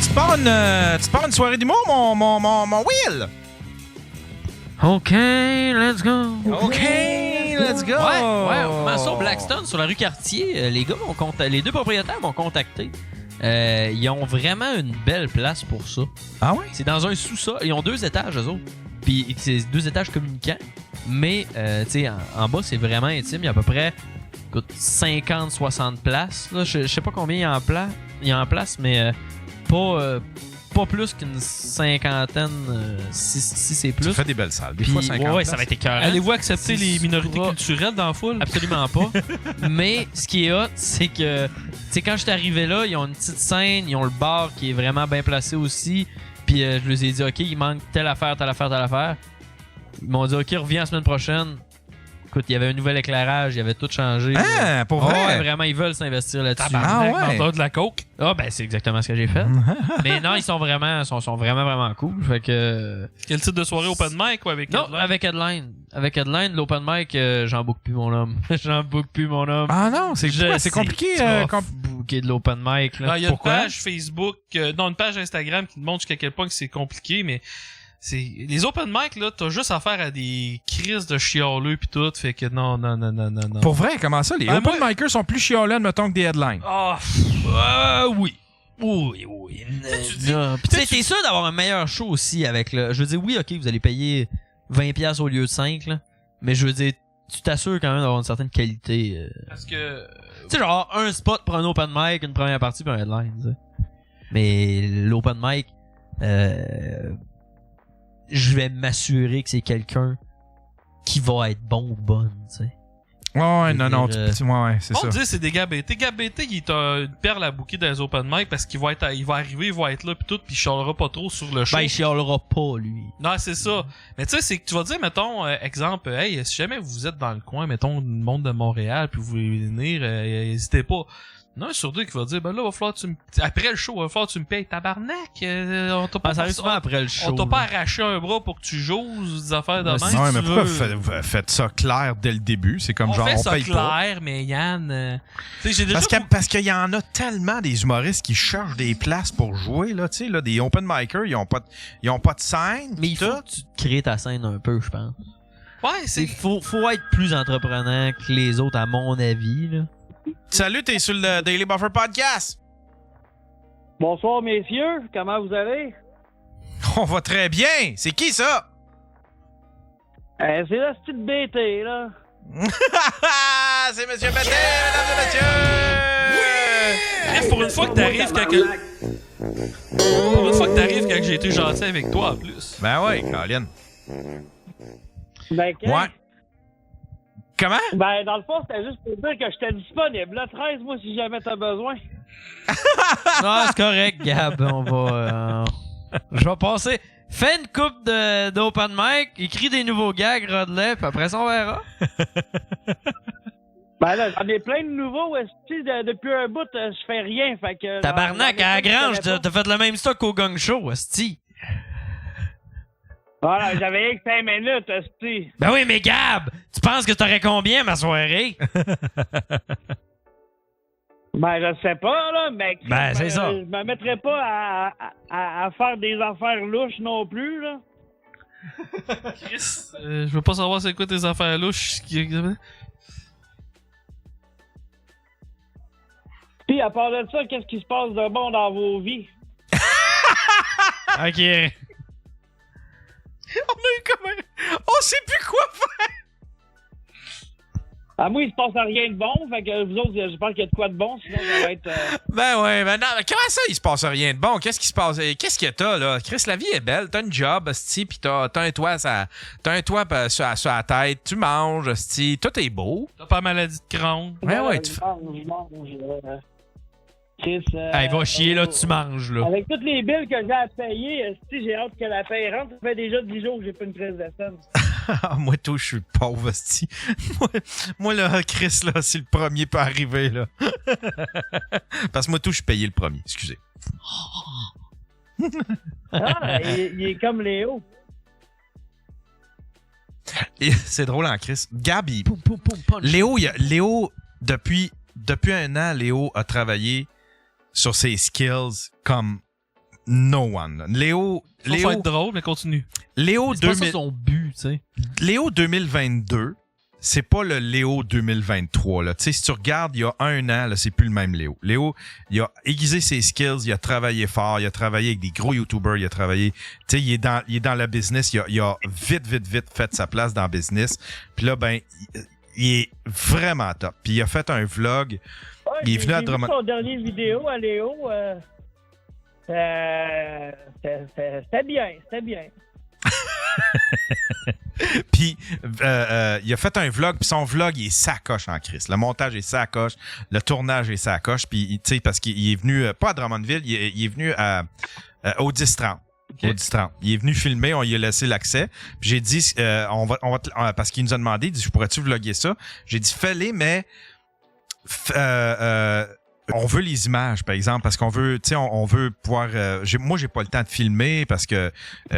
tu te pars une soirée d'humour, mon Will? OK, let's go. OK, let's go. Ouais, on commence ça au Blackstone, sur la rue Cartier. Les gars les deux propriétaires m'ont contacté. Ils ont vraiment une belle place pour ça. Ah ouais? C'est dans un sous-sol. Ils ont 2 étages, eux autres. Puis c'est 2 étages communicants. Mais, tu sais, en bas, c'est vraiment intime. Il y a à peu près 50-60 places. Là, je sais pas combien il y a en place, mais pas plus qu'une cinquantaine, si c'est plus. Tu fais des belles salles. Des Puis, fois, 50 ouais, ça va être écœurant. Allez-vous accepter les minorités sera- culturelles dans la foule? Absolument pas. Mais ce qui est hot, c'est que, tu sais, quand je suis arrivé là, ils ont une petite scène, ils ont le bar qui est vraiment bien placé aussi. Puis je leur ai dit, OK, il manque telle affaire, telle affaire, telle affaire. Ils m'ont dit, OK, reviens la semaine prochaine. Écoute, il y avait un nouvel éclairage, il y avait tout changé. Ah, pour vrai? Ouais, vraiment, ils veulent s'investir là-dessus. Tabarnak, Ah ouais. vendeur de la coke. Ah, ben, c'est exactement ce que j'ai fait. Mais non, ils sont vraiment, vraiment cool. Fait que. Quel type de soirée open mic ou avec Non, Headline? avec Headline. Avec Headline, l'open mic, j'en book plus, mon homme. J'en book plus, mon homme. Ah non, c'est compliqué. Booker de l'open mic, là. Ah, il y a Pourquoi? une page Facebook, non, une page Instagram qui te montre jusqu'à quel point que c'est compliqué, mais les open mic, là, t'as juste affaire à des crises de chialeux pis tout, fait que non. Pour vrai, comment ça? Les Ben, open moi- micers sont plus chiolants, mettons, que des headlines. Ah, oui. Oui. Non. Puis tu sais, t'es sûr d'avoir un meilleur show aussi avec le. Je veux dire, oui, ok, vous allez payer 20$ au lieu de 5, là. Mais je veux dire, tu t'assures quand même d'avoir une certaine qualité. Parce que... Tu sais, genre un spot pour un open mic, une première partie pour un headline, tu sais. Mais l'open mic, je vais m'assurer que c'est quelqu'un qui va être bon ou bonne, tu sais. Ouais, non, dire, ouais, c'est On ça. dit c'est des Gab BT. Gab BT, il est une perle à bouquer dans les open mic parce qu'il va arriver, il va être là pis tout, pis il chialera pas trop sur le show. Ben, il chialera pas, lui. Non, c'est ça. Mais tu sais, c'est que tu vas dire, mettons, exemple, hey, si jamais vous êtes dans le coin, mettons, du monde de Montréal, puis vous voulez venir, n'hésitez pas. Non, un sur deux qui va dire, ben là, va falloir que tu me... Après le show, va falloir que tu me payes tabarnak. On t'a pas, Ça arrive souvent après le show. on t'a pas là. arraché un bras pour que tu joues des affaires de Ouais, même. si Ouais, tu mais pourquoi veux. vous faites ça clair dès le début? C'est comme On genre, fait on ça paye pas. clair, mais Yann... tu sais, j'ai déjà... Parce qu'il y en a tellement des humoristes qui cherchent des places pour jouer, là, tu sais, là, des open micers, ils ont pas de scène. Mais il faut tout. que tu crées ta scène un peu, je pense. Ouais, c'est... Il faut être plus entreprenant que les autres, à mon avis, là. Salut, t'es sur le Daily Buffer Podcast. Bonsoir, messieurs. Comment vous allez? On va très bien. C'est qui ça? C'est la petite BT, là. C'est Monsieur Maté, mesdames et messieurs! Bref, pour une fois que t'arrives quand j'ai été gentil avec toi, en plus. Ben ouais, Colin. Ben, Ouais. Comment? Ben, dans le fond, c'était juste pour dire que j'étais disponible. Là, 13, moi, si jamais t'as besoin. Non, c'est correct, Gab. On va. Je vais passer. Fais une coupe d'open mic, écris des nouveaux gags, Rodley, puis après ça, on verra. Ben là, j'en ai plein de nouveaux. Depuis un bout, je fais rien. Fait que. Tabarnak, à la grange, t'as t'as fait le même stock au gang show, esti. Voilà, j'avais rien que 5 minutes, esti. Ben oui, mais Gab, tu penses que t'aurais combien ma soirée? Ben, je sais pas, là, mais. Ben, c'est ça. Je me mettrais pas à faire des affaires louches non plus, là. Chris, je veux pas savoir c'est quoi tes affaires louches. Puis, à part de ça, qu'est-ce qui se passe de bon dans vos vies? Ok. On a eu comme un... On sait plus quoi faire! À moi, il se passe rien de bon, fait que vous autres, j'espère qu'il y a de quoi de bon, sinon ça va être... Ben ouais, ben non, mais comment ça, il se passe rien de bon? Qu'est-ce qui se passe? Qu'est-ce que t'as, là? Chris, la vie est belle, t'as une job, sti, pis t'as un toit, sur la tête, tu manges, sti, tout est beau. T'as pas maladie de Crohn. Ouais, ouais, je mange, Chris, Hey, va chier, là, tu manges, là. Avec toutes les billes que j'ai à payer, si j'ai hâte que la paye rentre, ça fait déjà 10 jours que j'ai pas une crise de scène. Moi, tout, je suis pauvre, sti. Moi, là, Chris, là, si le premier peut arriver, là. Parce que moi, tout, je suis payé le premier, excusez. Ah, il est comme Léo. Et c'est drôle en Chris. Gab, Poum, poum, poum, punch. Léo, depuis un an, Léo a travaillé sur ses skills comme no one. Léo, Ça va être drôle, mais continue. Léo, C'est pas ça son but, tu sais. Léo 2022, c'est pas le Léo 2023. Là. Tu sais, si tu regardes, il y a 1 an, là, c'est plus le même Léo. Léo, il a aiguisé ses skills, il a travaillé fort, il a travaillé avec des gros YouTubers, il a travaillé... Tu sais, il est dans le business, il a vite fait sa place dans le business. Puis là, ben, il est vraiment top. Puis il a fait un vlog. Ouais, Il est venu à j'ai vu Drummond. son dernière vidéo à Léo. C'était bien. Puis il a fait un vlog, puis son vlog, il est sacoche en crise. Le montage est sacoche, le tournage est sacoche, puis tu sais, parce qu'il est venu, pas à Drummondville, il est venu au 10-30. Au 10-30. Il est venu filmer, on lui a laissé l'accès. Puis j'ai dit, parce qu'il nous a demandé, il dit, je pourrais-tu vlogger ça? J'ai dit, fais-les, mais on veut les images, par exemple, parce qu'on veut, tu sais, on veut pouvoir... moi, j'ai pas le temps de filmer parce que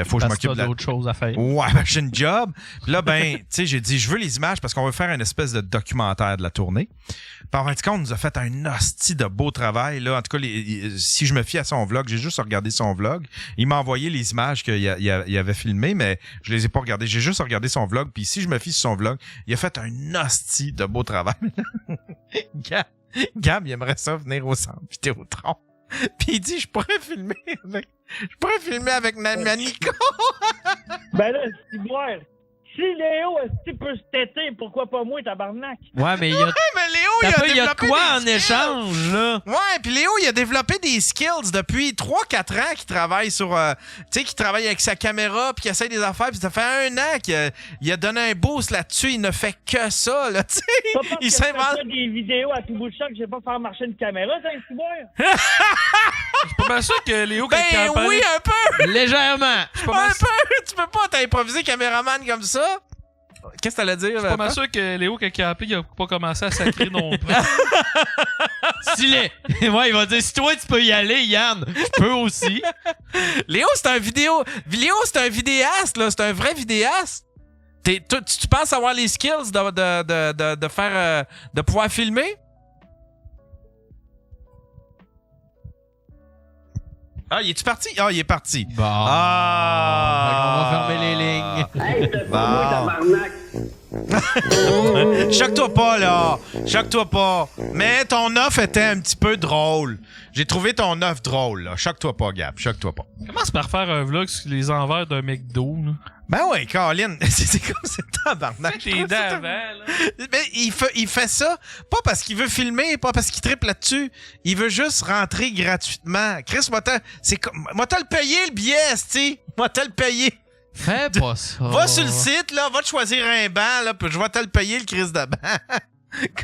faut que je m'occupe de d'autres choses à faire. Ouais, ben, j'ai une job. Puis là, ben, tu sais, j'ai dit, je veux les images parce qu'on veut faire une espèce de documentaire de la tournée. Puis en fin de compte, on nous a fait un hostie de beau travail, là. En tout cas, si je me fie à son vlog, j'ai juste regardé son vlog. Il m'a envoyé les images qu'il avait filmées, mais je les ai pas regardées. J'ai juste regardé son vlog. Puis si je me fie sur son vlog, il a fait un hostie de beau travail. Gab, il aimerait ça venir au centre Vidéotron. Puis il dit, je pourrais filmer avec ma Nico. Ben là, c'est boire. Si Léo, est-ce peut se têter, pourquoi pas moi, tabarnak? Ouais, mais il y a... Mais Léo, il y a de développé quoi des en skills. échange, là? Ouais, puis Léo, il a développé des skills depuis 3-4 ans qu'il travaille sur... tu sais, qu'il travaille avec sa caméra, puis qu'il essaie des affaires, puis ça fait 1 an qu'il a donné un boost là-dessus. Il ne fait que ça, là, tu sais. Pas parce Il que je s'invente... fais des vidéos à tout bout de champ que je vais pas faire marcher une caméra, ça, un boire. Je suis pas mal sûr que Léo, quand il Ben a parlé- oui, un peu! Légèrement. je suis pas mal Un peu! Tu peux pas t'improviser caméraman comme ça? Qu'est-ce que t'allais dire? Je suis pas mal sûr que Léo, quand il a appelé, il a pas commencé à sacrer non plus. Stylé. Ouais, il va dire, si toi, tu peux y aller, Yann, je peux aussi. Léo, c'est un vidéaste, là. C'est un vrai vidéaste. Tu penses avoir les skills de faire... de pouvoir filmer? Ah, il est-tu parti? Ah, il est parti. Bon. Ah! On va fermer les lignes. Hey, c'était pas moi, tabarnak. Choque-toi pas, là. Choque-toi pas. Mais ton offre était un petit peu drôle. J'ai trouvé ton offre drôle, là. Choque-toi pas, Gab. Choque-toi pas. Commence par faire un vlog sur les envers d'un McDo, là. Ben ouais, Colin. C'est comme c'est tabarnak. Tes dents avant, là. Mais il fait ça, pas parce qu'il veut filmer, pas parce qu'il triple là-dessus. Il veut juste rentrer gratuitement. Chris, moi, t'as le payé, le billet, tu moi, t'as le payé. Fais pas ça. Va sur le site, là, va te choisir un banc, là, puis je vais te le payer, le Chris de banc.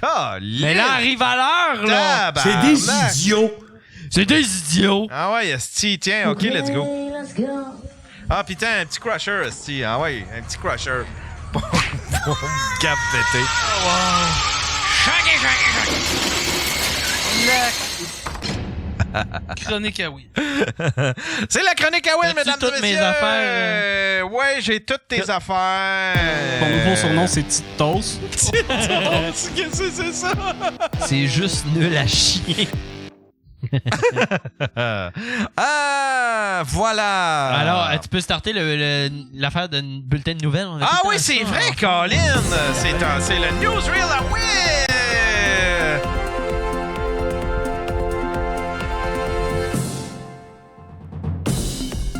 Colin. Mais là, arrive à l'heure, là. Tabarnak. C'est des idiots. C'est des idiots. Ah ouais, esti, tiens, ok, let's go. Ah, putain, un petit crusher, esti. Ah ouais, un petit crusher. Cap pété. Chronique à oui. C'est la chronique à Will, As-tu mesdames et toutes messieurs. mes affaires, Ouais, j'ai toutes tes affaires. Ton nouveau surnom, c'est Tite Toast. Qu'est-ce que c'est ça? C'est juste nul à chier. Ah, voilà. Alors, tu peux starter l'affaire de bulletin de nouvelles. On a Ah tout le oui, temps c'est ça. vrai, Colin. C'est le newsreel à Will.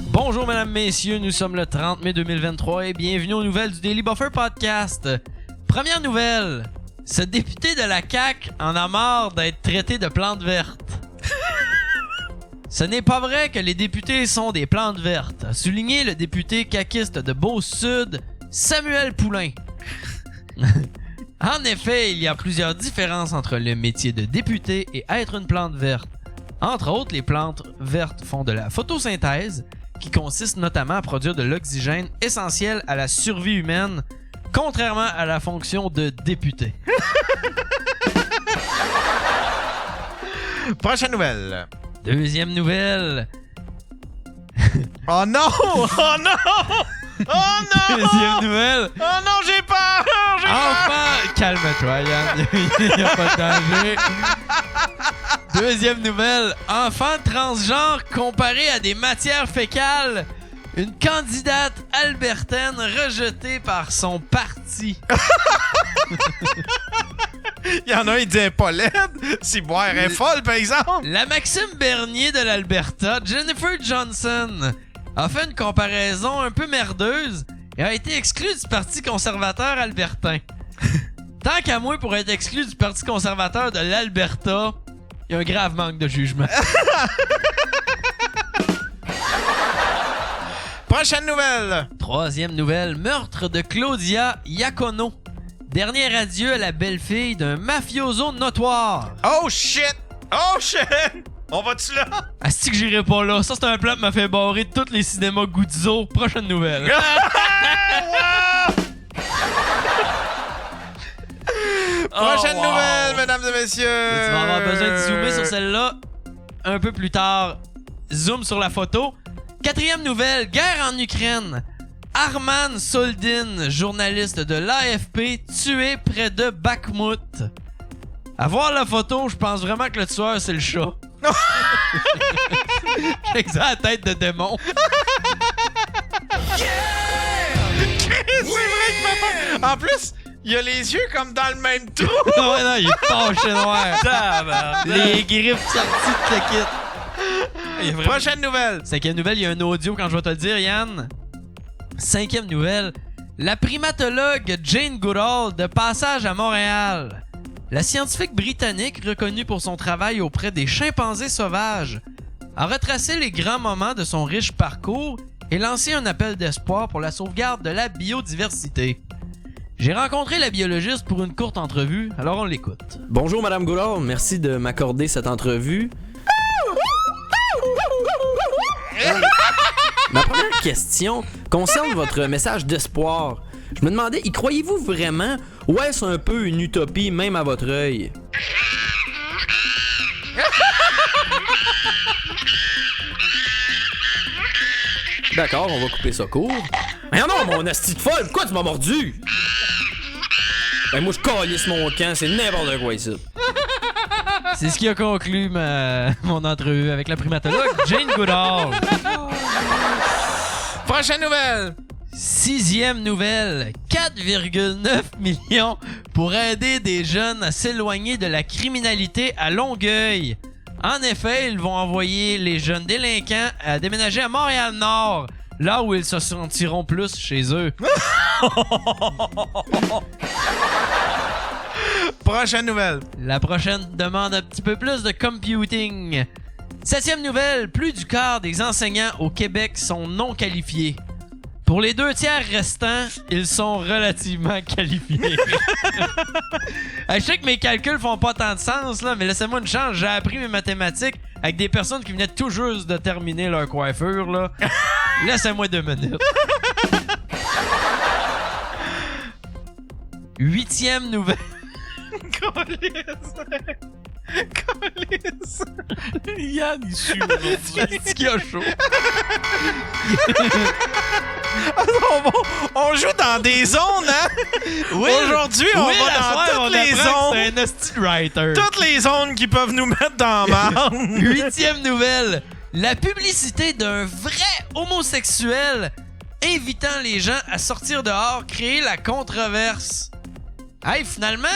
Bonjour, mesdames, messieurs. Nous sommes le 30 mai 2023 et bienvenue aux nouvelles du Daily Buffer Podcast. Première nouvelle. Ce député de la CAQ en a marre d'être traité de plante verte. Ce n'est pas vrai que les députés sont des plantes vertes, a souligné le député caquiste de Beauce-Sud, Samuel Poulain. En effet, il y a plusieurs différences entre le métier de député et être une plante verte. Entre autres, les plantes vertes font de la photosynthèse, qui consiste notamment à produire de l'oxygène essentiel à la survie humaine, contrairement à la fonction de député. Prochaine nouvelle. Deuxième nouvelle. Oh non! Oh non! Oh non! Deuxième nouvelle. Oh non, j'ai peur! J'ai peur! Enfin, calme-toi, Yann. Il n'y a pas de danger. Deuxième nouvelle. Enfant transgenre comparé à des matières fécales. Une candidate albertaine rejetée par son parti. Il y en a un, il dit pas laide. Si boire est folle, par exemple. La Maxime Bernier de l'Alberta, Jennifer Johnson, a fait une comparaison un peu merdeuse et a été exclue du Parti conservateur albertain. Tant qu'à moi, pour être exclu du Parti conservateur de l'Alberta, il y a un grave manque de jugement. Prochaine nouvelle. Troisième nouvelle, meurtre de Claudia Iacono. Dernier adieu à la belle-fille d'un mafioso notoire. Oh shit! Oh shit! On va-tu là? Asti que j'irai pas là. Ça, c'est un plan qui m'a fait barrer tous les cinémas Guzzo. Prochaine nouvelle. Prochaine Oh, wow. nouvelle, mesdames et messieurs. Tu vas avoir besoin de zoomer sur celle-là un peu plus tard. Zoom sur la photo. Quatrième nouvelle, guerre en Ukraine. Arman Soldin, journaliste de l'AFP, tué près de Bakhmut. À voir la photo, je pense vraiment que le tueur, c'est le chat. J'ai ça à la tête de démon. C'est vrai que papa... En plus, il a les yeux comme dans le même trou. Ouais, non, il est penché noir. Les griffes sorties de le kit. Prochaine nouvelle. Cinquième nouvelle, il y a un audio quand je vais te le dire, Yann. Cinquième nouvelle, la primatologue Jane Goodall de passage à Montréal. La scientifique britannique, reconnue pour son travail auprès des chimpanzés sauvages, a retracé les grands moments de son riche parcours et lancé un appel d'espoir pour la sauvegarde de la biodiversité. J'ai rencontré la biologiste pour une courte entrevue, alors on l'écoute. Bonjour Madame Goulard, merci de m'accorder cette entrevue. Ma première question concerne votre message d'espoir. Je me demandais, y croyez-vous vraiment ou est-ce un peu une utopie même à votre œil? D'accord, on va couper ça court. Mais non, mon asti de folle, pourquoi tu m'as mordu? Ben moi je calisse mon camp, c'est n'importe quoi ici. C'est ce qui a conclu mon entrevue avec la primatologue Jane Goodall. Prochaine nouvelle. Sixième nouvelle, 4,9 millions pour aider des jeunes à s'éloigner de la criminalité à Longueuil. En effet, ils vont envoyer les jeunes délinquants à déménager à Montréal-Nord, là où ils se sentiront plus chez eux. Prochaine nouvelle. La prochaine demande un petit peu plus de computing. Septième nouvelle, plus du quart des enseignants au Québec sont non qualifiés. Pour les 2/3 restants, ils sont relativement qualifiés. Je sais que mes calculs font pas tant de sens, là, mais laissez-moi une chance. J'ai appris mes mathématiques avec des personnes qui venaient tout juste de terminer leur coiffure. Là. Laissez-moi 2 minutes. Huitième nouvelle. Yann, il sue aujourd'hui. C'est qui a chaud. On joue dans des zones, hein? Oui. Aujourd'hui, on Oui, va la dans soirée, on toutes les apprend que zones. C'est un hostie writer. Toutes les zones qui peuvent nous mettre dans la merde. Huitième nouvelle. La publicité d'un vrai homosexuel invitant les gens à sortir dehors crée la controverse. Hey, finalement,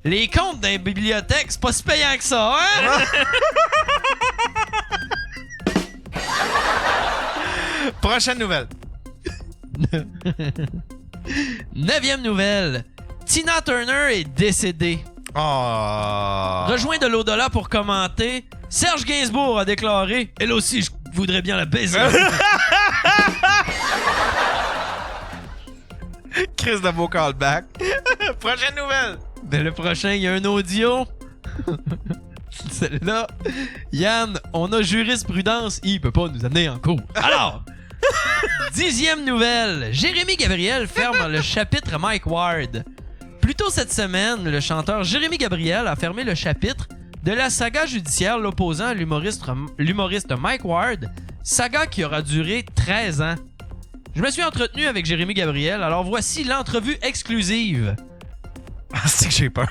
les comptes d'un bibliothèque, c'est pas si payant que ça, hein? Prochaine nouvelle. Neuvième nouvelle. Tina Turner est décédée. Oh. Rejoint de l'au-delà pour commenter. Serge Gainsbourg a déclaré « Elle aussi, je voudrais bien la baiser. » Chris de beau callback. Prochaine nouvelle. Ben, le prochain, il y a un audio. Celle-là. Yann, on a jurisprudence, il peut pas nous amener en cours. Alors, 10e nouvelle. Jérémy Gabriel ferme le chapitre Mike Ward. Plus tôt cette semaine, le chanteur Jérémy Gabriel a fermé le chapitre de la saga judiciaire l'opposant à l'humoriste Mike Ward, saga qui aura duré 13 ans. Je me suis entretenu avec Jérémy Gabriel, alors voici l'entrevue exclusive. Ah, c'est que j'ai peur.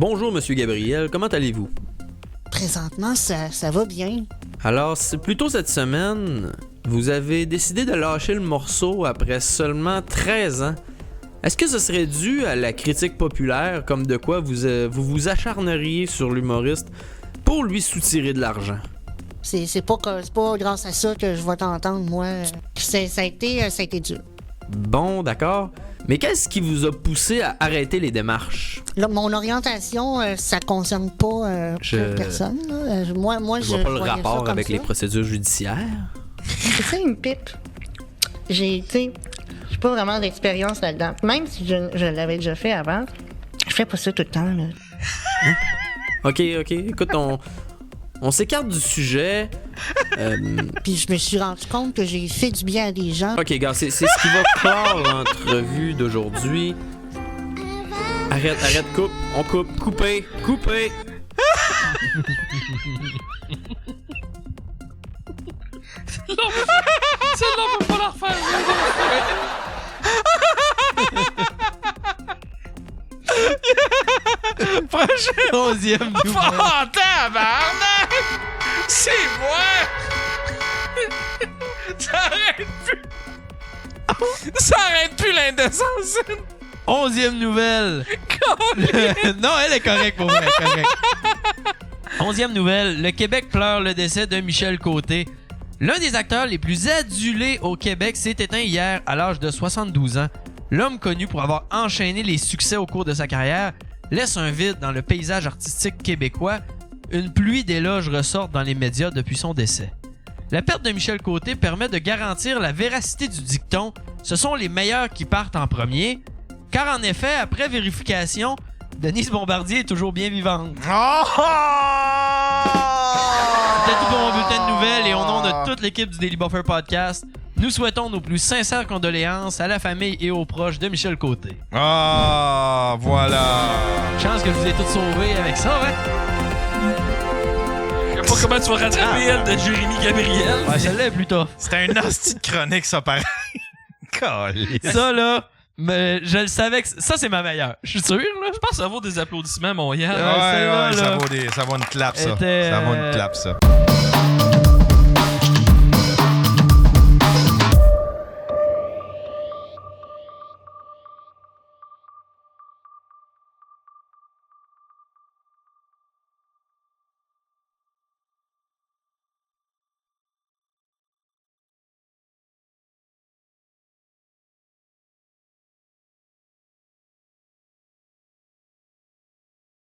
Bonjour, Monsieur Gabriel, comment allez-vous? Présentement, ça va bien. Alors, c'est plutôt cette semaine, vous avez décidé de lâcher le morceau après seulement 13 ans. Est-ce que ce serait dû à la critique populaire, comme de quoi vous vous acharneriez sur l'humoriste pour lui soutirer de l'argent? C'est pas grâce à ça que je vais t'entendre, moi. Ça a été dur. Bon, d'accord. Mais qu'est-ce qui vous a poussé à arrêter les démarches? Là, mon orientation, ça concerne pas personne. Là. Moi, Je vois pas le voyais ça rapport comme avec ça. les procédures judiciaires. C'est une pipe. J'ai pas vraiment d'expérience là-dedans. Même si je l'avais déjà fait avant, je fais pas ça tout le temps. Là. Ok. Écoute, on s'écarte du sujet. Puis je me suis rendu compte que j'ai fait du bien à des gens. Ok, gars, c'est ce qui va clore l'entrevue d'aujourd'hui. Arrête, coupe. On coupe. Coupez. Celle-là, on peut pas la refaire. Prochain. 11e nouvelle. Oh, tabarnak! C'est moi! Ça arrête plus l'indécence! 11e nouvelle. Non, elle est correcte pour vrai, correcte. 11e nouvelle. Le Québec pleure le décès de Michel Côté. L'un des acteurs les plus adulés au Québec s'est éteint hier à l'âge de 72 ans. L'homme connu pour avoir enchaîné les succès au cours de sa carrière laisse un vide dans le paysage artistique québécois. Une pluie d'éloges ressort dans les médias depuis son décès. La perte de Michel Côté permet de garantir la véracité du dicton « Ce sont les meilleurs qui partent en premier », car en effet, après vérification, Denise Bombardier est toujours bien vivante. C'était tout pour mon bulletin de nouvelles et au nom de toute l'équipe du Daily Buffer Podcast, nous souhaitons nos plus sincères condoléances à la famille et aux proches de Michel Côté. Ah, voilà. Chance que je vous ai tous sauvés avec ça, hein? Je sais pas comment tu vas rattraper elle de Jérémy Gabriel. Ouais, celle-là est plus tough. C'était un hostie de chronique, ça, pareil. Caliste. Ça, là, mais je le savais que ça, c'est ma meilleure. Je suis sûr, là. Je pense que ça vaut des applaudissements, mon Yann. celle-là, Ouais, là, ça vaut une clap, ça. était, Ça vaut une clap, ça.